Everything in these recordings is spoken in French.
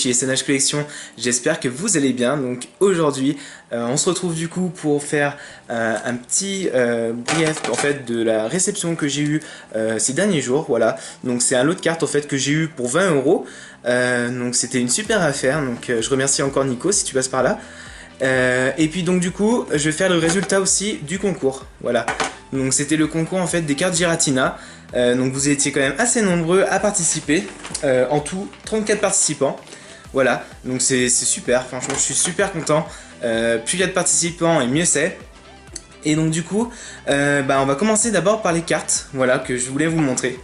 chez SNH Collection, j'espère que vous allez bien. Donc aujourd'hui, on se retrouve du coup pour faire un petit brief en fait de la réception que j'ai eu ces derniers jours. Voilà, donc c'est un lot de cartes en fait que j'ai eu pour 20 euros. Donc c'était une super affaire. Donc je remercie encore Nico si tu passes par là. Et puis donc du coup, je vais faire le résultat aussi du concours. Voilà. Donc c'était le concours en fait des cartes Giratina. Donc vous étiez quand même assez nombreux à participer. En tout, 34 participants. Voilà, donc c'est super, franchement je suis super content. Plus il y a de participants et mieux c'est. Et donc du coup, on va commencer d'abord par les cartes, voilà, que je voulais vous montrer.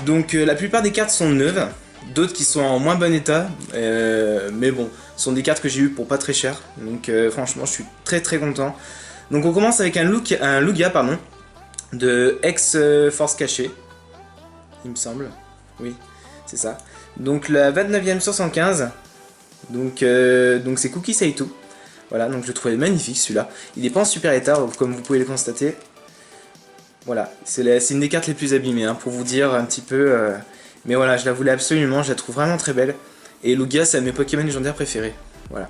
Donc la plupart des cartes sont neuves, d'autres qui sont en moins bon état. Mais bon, ce sont des cartes que j'ai eues pour pas très cher. Donc franchement je suis très content. Donc on commence avec un Lugia pardon, de ex-force cachée, il me semble, oui, c'est ça. Donc la 29e 75, donc c'est Cookie Saitou. Voilà, donc je le trouvais magnifique celui-là. Il n'est pas en super état, comme vous pouvez le constater. Voilà, c'est une des cartes les plus abîmées, hein, pour vous dire un petit peu. Mais voilà, je la voulais absolument, je la trouve vraiment très belle. Et Lugia, c'est un de mes Pokémon légendaires préférés. Voilà.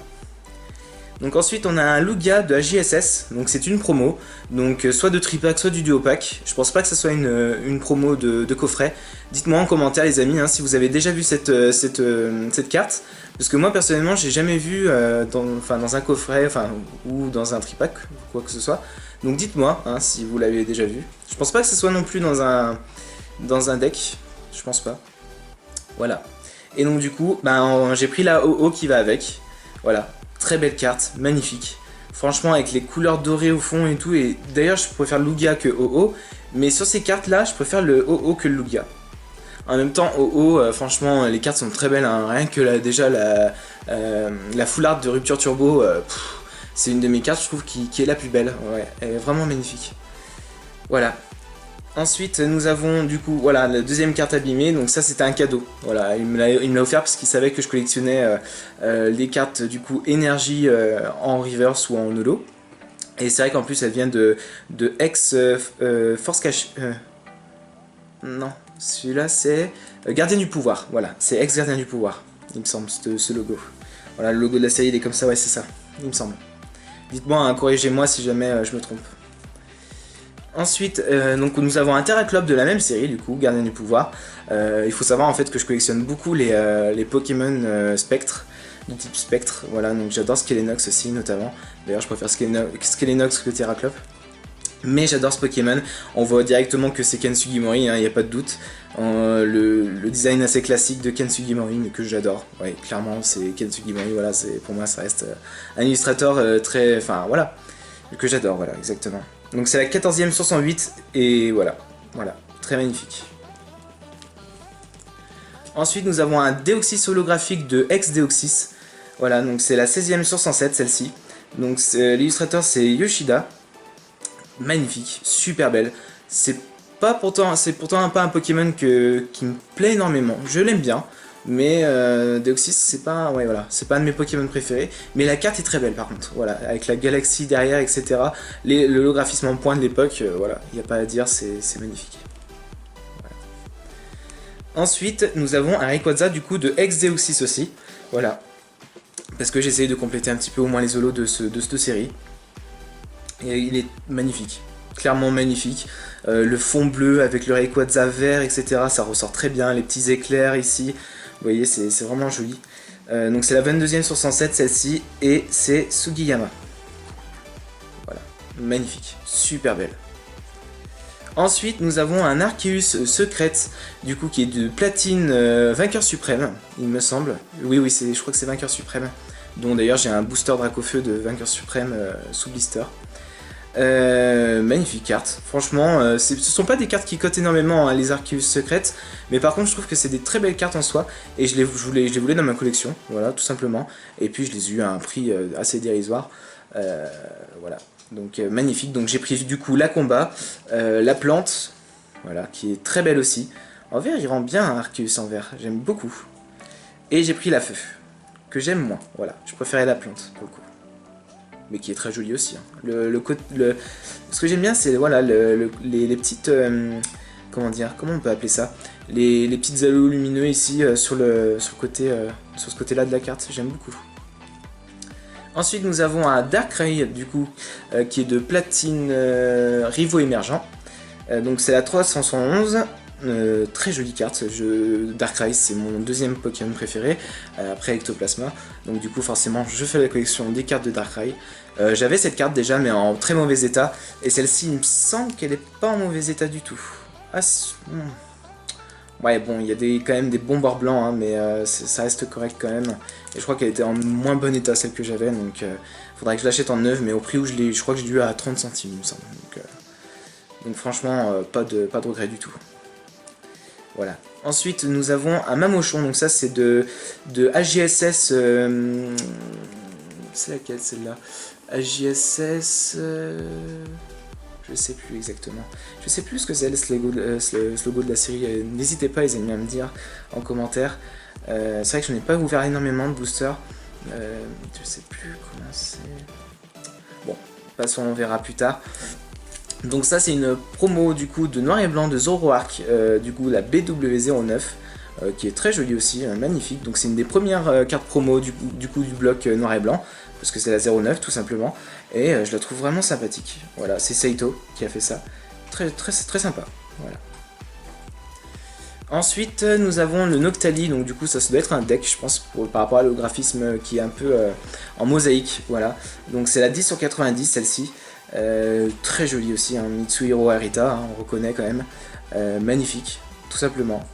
Donc ensuite on a un Lugia de la JSS, donc c'est une promo, donc soit de tripack soit du duo pack. Je pense pas que ce soit une promo de coffret. Dites-moi en commentaire les amis, hein, si vous avez déjà vu cette carte, parce que moi personnellement j'ai jamais vu dans un coffret ou dans un tripack, quoi que ce soit. Donc dites-moi hein, si vous l'avez déjà vu. Je pense pas que ce soit non plus dans un deck, je pense pas. Voilà. Et donc du coup, j'ai pris la OO qui va avec, voilà. Très belle carte, magnifique. Franchement, avec les couleurs dorées au fond et tout. Et d'ailleurs, je préfère Lugia que OO. Mais sur ces cartes-là, je préfère le OO que le Lugia. En même temps, OO, franchement, les cartes sont très belles. Hein. Rien que déjà la full art de Rupture Turbo, c'est une de mes cartes, je trouve, qui est la plus belle. Ouais, elle est vraiment magnifique. Voilà. Ensuite, nous avons du coup, voilà, la deuxième carte abîmée, donc ça c'était un cadeau. Voilà, il me l'a offert parce qu'il savait que je collectionnais les cartes du coup énergie en reverse ou en holo. Et c'est vrai qu'en plus elle vient de ex force cache. Non, celui-là c'est gardien du pouvoir. Voilà, c'est ex gardien du pouvoir, il me semble, ce logo. Voilà, le logo de la série il est comme ça, ouais, c'est ça, il me semble. Dites-moi, hein, corrigez-moi si jamais je me trompe. Ensuite, donc nous avons un Terraclope de la même série, du coup, Gardien du Pouvoir. Il faut savoir en fait que je collectionne beaucoup les Pokémon Spectre, du type Spectre, voilà, donc j'adore Skelenox aussi notamment. D'ailleurs je préfère Skelenox que Terraclope. Mais j'adore ce Pokémon, on voit directement que c'est Ken Sugimori, il n'y a pas de doute. Le design assez classique de Ken Sugimori, mais que j'adore. Ouais, clairement c'est Ken Sugimori, voilà, pour moi ça reste un illustrateur très... Enfin voilà, que j'adore, voilà, exactement. Donc c'est la 14e 68 et voilà, très magnifique. Ensuite nous avons un Deoxys holographique de ex-Deoxys. Voilà, donc c'est la 16e sur 107 celle-ci. Donc l'illustrateur c'est Yoshida. Magnifique, super belle. C'est pourtant pas un Pokémon qui me plaît énormément. Je l'aime bien. Mais Deoxys c'est pas, ouais, voilà, c'est pas un de mes Pokémon préférés. Mais la carte est très belle par contre, voilà, avec la galaxie derrière, etc. L'holographisme en point de l'époque, voilà, il n'y a pas à dire, c'est magnifique. Voilà. Ensuite, nous avons un Rayquaza du coup de ex-Deoxys aussi, voilà. Parce que j'ai essayé de compléter un petit peu au moins les holos de cette série. Et il est magnifique, clairement magnifique. Le fond bleu avec le Rayquaza vert, etc. Ça ressort très bien, les petits éclairs ici. Vous voyez, c'est vraiment joli. Donc c'est la 22e sur 107 celle-ci, et c'est Sugiyama. Voilà, magnifique, super belle. Ensuite, nous avons un Arceus Secret, du coup, qui est de platine vainqueur suprême, il me semble. Oui, je crois que c'est vainqueur suprême. Dont d'ailleurs j'ai un booster Dracofeu de vainqueur suprême sous blister. Magnifique carte, franchement, ce sont pas des cartes qui cotent énormément hein, les Arceus secrètes, mais par contre je trouve que c'est des très belles cartes en soi, et je les voulais dans ma collection, voilà, tout simplement, et puis je les ai eu à un prix assez dérisoire, voilà, donc magnifique. Donc j'ai pris du coup la combat, la plante, voilà, qui est très belle aussi, en vert il rend bien un Arceus en vert, j'aime beaucoup, et j'ai pris la feu, que j'aime moins, voilà, je préférais la plante pour le coup. Mais qui est très joli aussi. Hein. Ce que j'aime bien, c'est voilà, les petites... comment dire, comment on peut appeler ça, les petites halos lumineux ici sur le côté sur ce côté-là de la carte, j'aime beaucoup. Ensuite, nous avons un Darkrai, du coup, qui est de platine rivaux émergents. Donc c'est la 311. Très jolie carte. Darkrai, c'est mon deuxième Pokémon préféré, après Ectoplasma. Donc du coup, forcément, je fais la collection des cartes de Darkrai. J'avais cette carte déjà, mais en très mauvais état. Et celle-ci, il me semble qu'elle n'est pas en mauvais état du tout. Ah, ouais, bon, il y a quand même des bons bords blancs, hein, mais ça reste correct quand même. Et je crois qu'elle était en moins bon état, celle que j'avais, donc faudrait que je l'achète en neuf, mais au prix où je crois que j'ai dû à 30 centimes, il me semble. Donc franchement, pas de regret du tout. Voilà. Ensuite, nous avons un Mamochon, donc ça c'est de AJSS... c'est laquelle celle-là? AJSS... Je sais plus exactement. Je sais plus ce que c'est ce logo de la série. N'hésitez pas les amis à me dire en commentaire. C'est vrai que je n'ai pas ouvert énormément de boosters. Je sais plus comment c'est. Bon, passons, on verra plus tard. Donc ça c'est une promo du coup de noir et blanc de Zoroark, du coup la BW09. Qui est très jolie aussi, magnifique. Donc c'est une des premières cartes promo du coup du bloc noir et blanc, parce que c'est la 09 tout simplement, et je la trouve vraiment sympathique. Voilà, c'est Saito qui a fait ça, très sympa. Voilà. Ensuite nous avons le Noctali, donc du coup ça doit être un deck je pense par rapport au graphisme qui est un peu en mosaïque, voilà. Donc c'est la 10 sur 90 celle-ci, très jolie aussi, hein. Mitsuhiro Arita, hein, on reconnaît quand même, magnifique, tout simplement.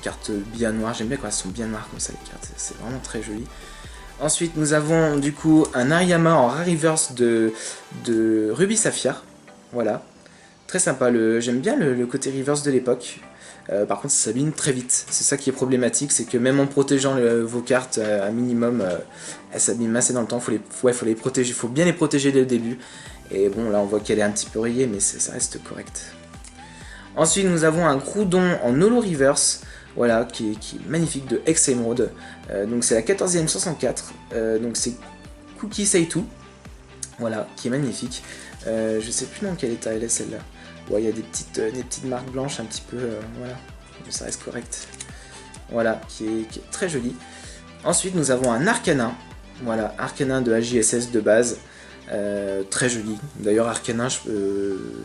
Carte bien noire, j'aime bien quand elles sont bien noires comme ça les cartes, c'est vraiment très joli. Ensuite nous avons du coup un Ariyama en Rare Reverse de Ruby Saphir, voilà, très sympa, j'aime bien le côté reverse de l'époque. Par contre ça s'abîme très vite, c'est ça qui est problématique, c'est que même en protégeant vos cartes à minimum, elles s'abîment assez dans le temps, faut les protéger, faut bien les protéger dès le début. Et bon là on voit qu'elle est un petit peu rayée mais ça reste correct. Ensuite nous avons un Groudon en Holo Reverse, voilà, qui est magnifique, de Ex-Emerald. Donc c'est la 14e 64, donc c'est Cookie Saitu, voilà, qui est magnifique. Je sais plus dans quel état elle est celle-là. Ouais, il y a des petites marques blanches un petit peu, voilà, mais ça reste correct. Voilà, qui est très joli. Ensuite nous avons un Arcanin, voilà, Arcanin de AJSS de base. Très joli. D'ailleurs Arcanin,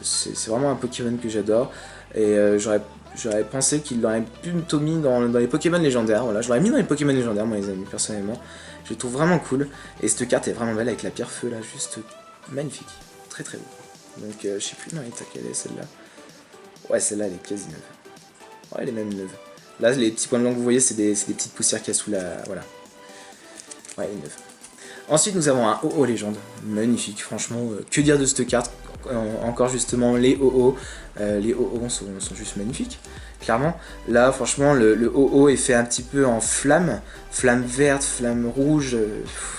c'est vraiment un Pokémon que j'adore. Et j'aurais pensé qu'il aurait plutôt mis dans les Pokémon légendaires. Voilà, je l'aurais mis dans les Pokémon légendaires, moi les amis, personnellement. Je le trouve vraiment cool. Et cette carte est vraiment belle avec la pierre feu là, juste magnifique. Très beau. Donc je sais plus dans l'état qu'elle est celle-là. Ouais, celle-là elle est quasi neuve. Ouais, elle est même neuve. Là, les petits points blancs que vous voyez, c'est des petites poussières qu'il y a sous la... Voilà. Ouais, elle est neuve. Ensuite, nous avons un OO légende, magnifique, franchement, que dire de cette carte, encore justement les OO, les OO sont juste magnifiques, clairement. Là, franchement, le OO est fait un petit peu en flamme verte, flamme rouge,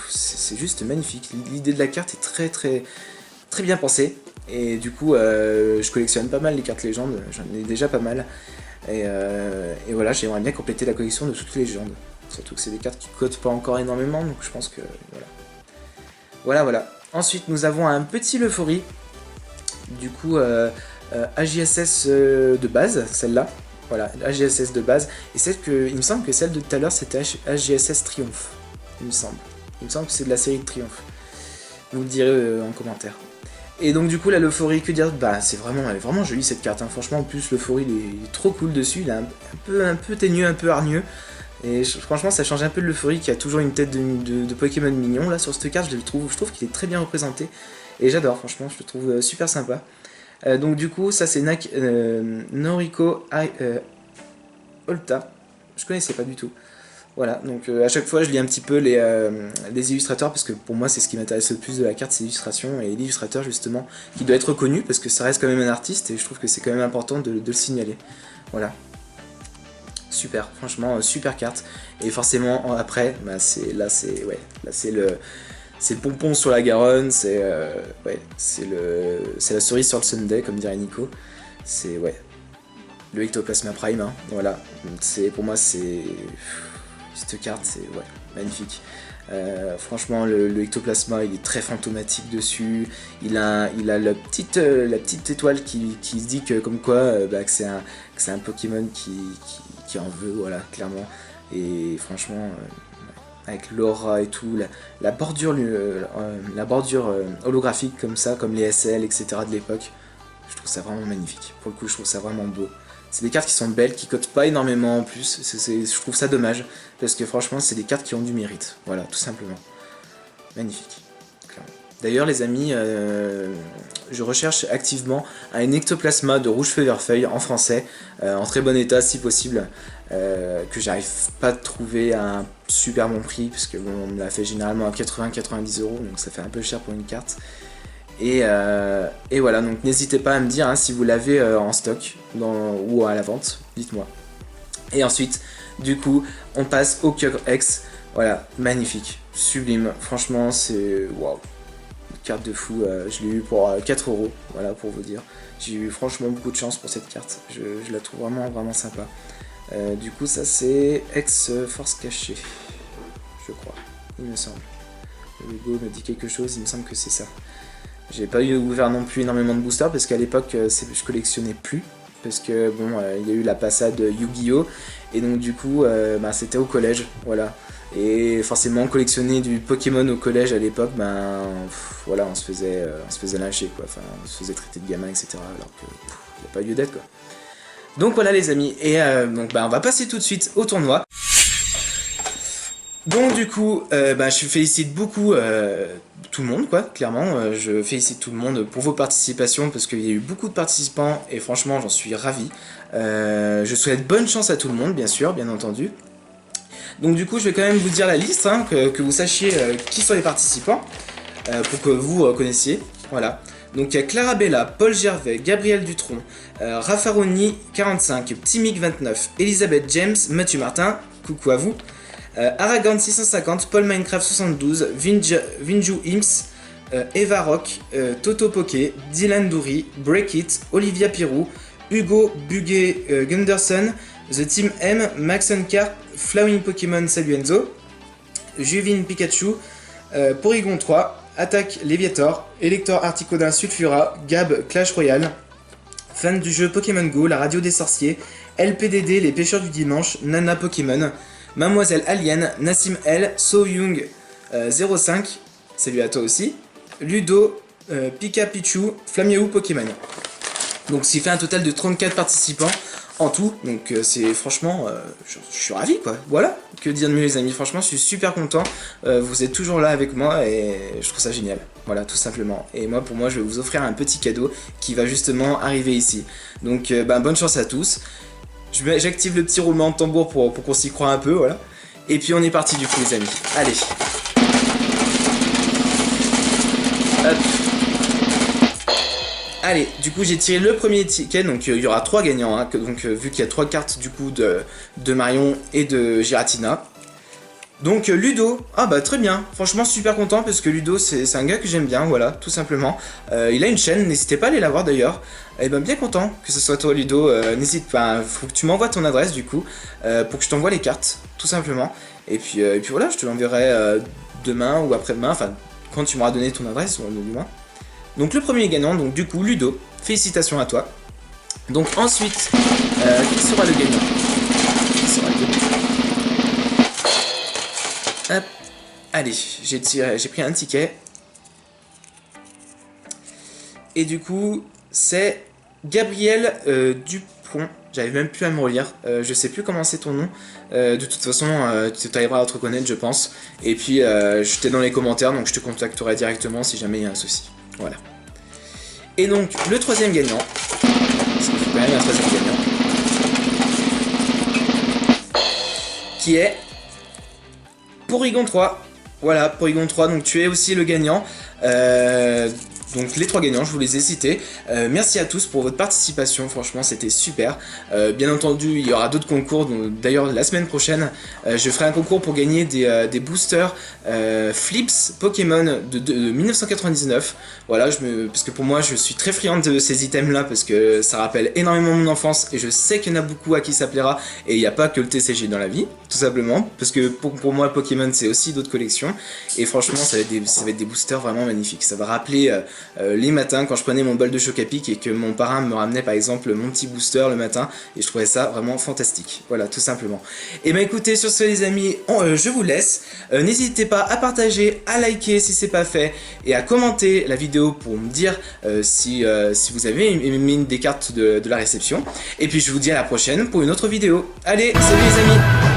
c'est juste magnifique. L'idée de la carte est très bien pensée, et du coup, je collectionne pas mal les cartes légendes, j'en ai déjà pas mal, et voilà, j'aimerais bien compléter la collection de toutes les légendes. Surtout que c'est des cartes qui cotent pas encore énormément, donc je pense que voilà. Voilà. Ensuite, nous avons un petit Leufori, du coup AJSS de base, celle-là. Voilà, AJSS de base. Et il me semble que celle de tout à l'heure, c'était AJSS Triomphe. Il me semble que c'est de la série de Triomphe. Vous me direz en commentaire. Et donc du coup, la Leufori, que dire? Bah, elle est vraiment jolie cette carte. Hein. Franchement, en plus, Leufori, il est trop cool dessus. Il est un peu teigneux, un peu hargneux. Et franchement ça change un peu de l'Euphorie qui a toujours une tête de Pokémon mignon. Là sur cette carte je trouve qu'il est très bien représenté. Et j'adore, franchement je le trouve super sympa. Donc du coup ça c'est Noriko Olta. Je connaissais pas du tout. Voilà, donc à chaque fois je lis un petit peu les illustrateurs parce que pour moi c'est ce qui m'intéresse le plus de la carte, c'est l'illustration et l'illustrateur justement qui doit être reconnu parce que ça reste quand même un artiste et je trouve que c'est quand même important de le signaler. Voilà. Super, franchement, super carte. Et forcément, après, bah, c'est le pompon sur la Garonne, c'est la cerise sur le sundae, comme dirait Nico. C'est, le Ectoplasma Prime, hein, voilà. Pour moi, cette carte, c'est, magnifique. Franchement, le Ectoplasma, il est très fantomatique dessus. Il a la petite étoile qui se dit que, comme quoi, que c'est un Pokémon qui en veut, voilà, clairement. Et franchement, avec l'aura et tout, la bordure, holographique comme ça, comme les SL, etc. de l'époque, je trouve ça vraiment magnifique. Pour le coup, je trouve ça vraiment beau. C'est des cartes qui sont belles, qui cotent pas énormément en plus, je trouve ça dommage, parce que franchement, c'est des cartes qui ont du mérite. Voilà, tout simplement. Magnifique. D'ailleurs les amis, je recherche activement un ectoplasma de rouge feuille en français, en très bon état si possible, que j'arrive pas à trouver à un super bon prix, parce que bon, on me l'a fait généralement à 80-90 €, donc ça fait un peu cher pour une carte. Et voilà, donc n'hésitez pas à me dire hein, si vous l'avez en stock ou à la vente, dites-moi. Et ensuite, du coup, on passe au Cure X. Voilà, magnifique, sublime, franchement c'est waouh. Carte de fou, je l'ai eu pour 4 €, voilà pour vous dire. J'ai eu franchement beaucoup de chance pour cette carte, je la trouve vraiment sympa. Du coup ça c'est X-Force cachée, je crois, il me semble. Le logo me dit quelque chose, il me semble que c'est ça. J'ai pas eu ouvert non plus énormément de boosters parce qu'à l'époque je collectionnais plus. Parce que bon, il y a eu la passade Yu-Gi-Oh! Et donc du coup, c'était au collège, voilà. Et forcément, collectionner du Pokémon au collège à l'époque, voilà, on se faisait lyncher, quoi. Enfin, on se faisait traiter de gamin, etc. Alors que il n'y a pas lieu d'être, quoi. Donc voilà les amis, et donc on va passer tout de suite au tournoi. Donc du coup, je félicite beaucoup tout le monde, quoi, clairement. Je félicite tout le monde pour vos participations parce qu'il y a eu beaucoup de participants et franchement j'en suis ravi. Je souhaite bonne chance à tout le monde, bien sûr, bien entendu. Donc du coup, je vais quand même vous dire la liste, hein, que vous sachiez qui sont les participants, pour que vous connaissiez, voilà. Donc il y a Clara Bella, Paul Gervais, Gabriel Dutronc, Raffaroni 45, Ptimic 29, Elisabeth James, Mathieu Martin, coucou à vous. Aragorn 650, Paul Minecraft 72, Vinju Imps, Eva Rock, Toto Poké, Dylan Doury, Break It, Olivia Pirou, Hugo Buguet Gunderson, The Team M, Max Carp, Flowing Pokémon Saluenzo, Juvin Pikachu, Porygon 3, Attaque Léviator, Elector Articodin Sulfura, Gab Clash Royale, fan du jeu Pokémon Go, la radio des sorciers, LPDD, les pêcheurs du dimanche, Nana Pokémon, Mademoiselle Alien, Nassim L, So Young 05, salut à toi aussi, Ludo, Pika Pichu, Flamiaou Pokémon. Donc ce qui fait un total de 34 participants en tout, donc c'est franchement, je suis ravi quoi, voilà, que dire de mieux les amis, franchement je suis super content, vous êtes toujours là avec moi et je trouve ça génial, voilà tout simplement. Et moi pour moi je vais vous offrir un petit cadeau qui va justement arriver ici, donc bonne chance à tous. J'active le petit roulement de tambour pour qu'on s'y croie un peu, voilà. Et puis on est parti du coup les amis. Allez. Hop. Allez, du coup j'ai tiré le premier ticket, donc il y aura 3 gagnants, hein, donc vu qu'il y a 3 cartes du coup de Marion et de Giratina. Donc Ludo, ah bah très bien, franchement super content parce que Ludo c'est un gars que j'aime bien, voilà, tout simplement. Il a une chaîne, n'hésitez pas à aller la voir d'ailleurs. Et ben bien content que ce soit toi Ludo, n'hésite pas, faut que tu m'envoies ton adresse du coup, pour que je t'envoie les cartes, tout simplement. Et puis voilà, je te l'enverrai demain ou après-demain, enfin quand tu m'auras donné ton adresse, ou demain. Donc le premier gagnant, donc du coup Ludo, félicitations à toi. Donc ensuite, qui sera le gagnant? Qui sera le gagnant? Hop. Allez, j'ai pris un ticket. Et du coup, c'est Gabriel Dupont. J'arrive même plus à me relire. Je sais plus comment c'est ton nom. De toute façon, tu arriveras à te reconnaître, je pense. Et puis, je t'ai dans les commentaires, donc je te contacterai directement si jamais il y a un souci. Voilà. Et donc, le troisième gagnant. Parce qu'il faut quand même un troisième gagnant. Qui est Porygon 3, voilà, Porygon 3, donc tu es aussi le gagnant. Donc les 3 gagnants, je vous les ai cités. Merci à tous pour votre participation, franchement c'était super. Bien entendu, il y aura d'autres concours, d'ailleurs la semaine prochaine, je ferai un concours pour gagner des boosters Flips Pokémon de 1999. Voilà, parce que pour moi je suis très friand de ces items là, parce que ça rappelle énormément mon enfance, et je sais qu'il y en a beaucoup à qui ça plaira, et il n'y a pas que le TCG dans la vie, tout simplement, parce que pour moi Pokémon c'est aussi d'autres collections, et franchement ça va être des boosters vraiment magnifiques, ça va rappeler les matins quand je prenais mon bol de Chocapic et que mon parrain me ramenait par exemple mon petit booster le matin, et je trouvais ça vraiment fantastique. Voilà, tout simplement. Et ben écoutez, sur ce les amis, je vous laisse. N'hésitez pas à partager, à liker si c'est pas fait, et à commenter la vidéo pour me dire si vous avez aimé une des cartes de la réception. Et puis je vous dis à la prochaine pour une autre vidéo. Allez, salut les amis!